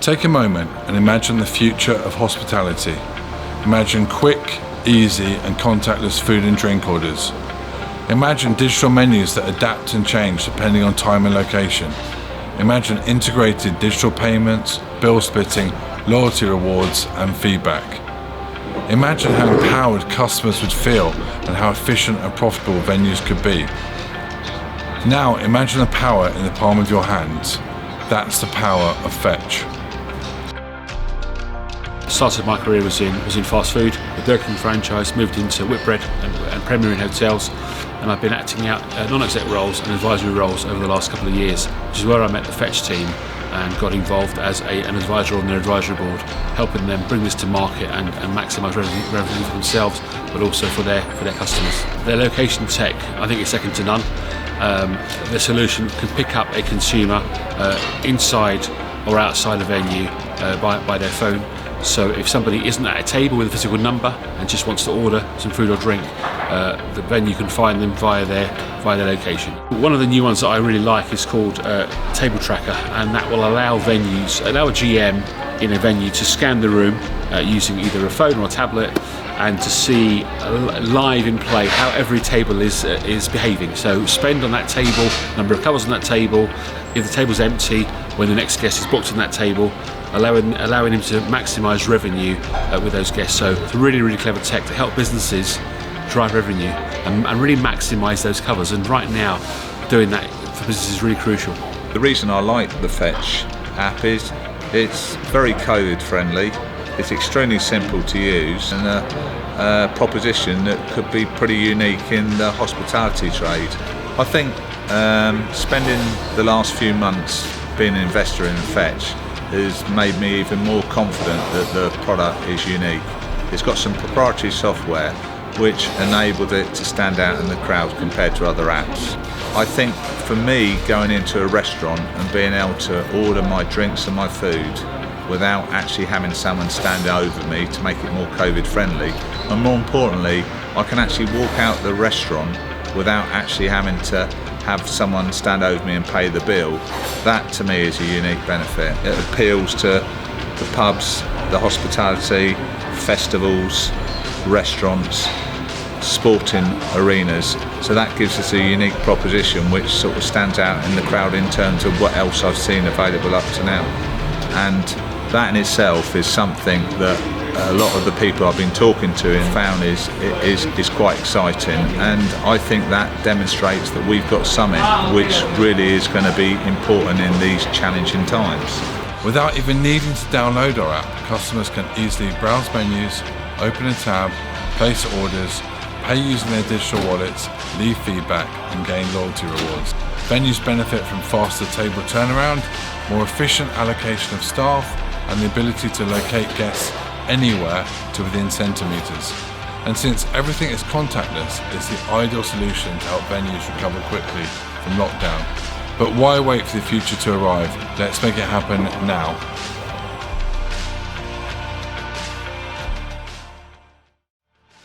Take a moment and imagine the future of hospitality. Imagine quick, easy and contactless food and drink orders. Imagine digital menus that adapt and change depending on time and location. Imagine integrated digital payments, bill splitting, loyalty rewards and feedback. Imagine how empowered customers would feel and how efficient and profitable venues could be. Now imagine the power in the palm of your hands. That's the power of Fetch. Started my career was in fast food. The Burger King franchise, moved into Whitbread and Premier in hotels, and I've been acting out non-exec roles and advisory roles over the last couple of years, which is where I met the Fetch team and got involved as an advisor on their advisory board, helping them bring this to market and maximise revenue for themselves, but also for their customers. Their location tech, I think, is second to none. The solution can pick up a consumer inside or outside a venue by their phone. So if somebody isn't at a table with a physical number and just wants to order some food or drink, the venue can find them via their location. One of the new ones that I really like is called Table Tracker, and that will allow a GM in a venue to scan the room using either a phone or a tablet, and to see live in play how every table is behaving. So spend on that table, number of covers on that table, if the table's empty, when the next guest is booked on that table, allowing him to maximise revenue with those guests. So it's a really, really clever tech to help businesses drive revenue and really maximise those covers. And right now, doing that for businesses is really crucial. The reason I like the Fetch app is it's very COVID friendly. It's extremely simple to use, and a proposition that could be pretty unique in the hospitality trade. I think spending the last few months being an investor in Fetch has made me even more confident that the product is unique. It's got some proprietary software which enabled it to stand out in the crowd compared to other apps. I think for me, going into a restaurant and being able to order my drinks and my food without actually having someone stand over me to make it more COVID friendly, and more importantly, I can actually walk out the restaurant without actually having to have someone stand over me and pay the bill. That to me is a unique benefit. It appeals to the pubs, the hospitality, festivals, restaurants, sporting arenas. So that gives us a unique proposition which sort of stands out in the crowd in terms of what else I've seen available up to now. And that in itself is something that a lot of the people I've been talking to and found is quite exciting, and I think that demonstrates that we've got something which really is going to be important in these challenging times. Without even needing to download our app, customers can easily browse menus, open a tab, place orders, pay using their digital wallets, leave feedback and gain loyalty rewards. Venues benefit from faster table turnaround, more efficient allocation of staff, and the ability to locate guests anywhere to within centimetres. And since everything is contactless, it's the ideal solution to help venues recover quickly from lockdown. But why wait for the future to arrive? Let's make it happen now.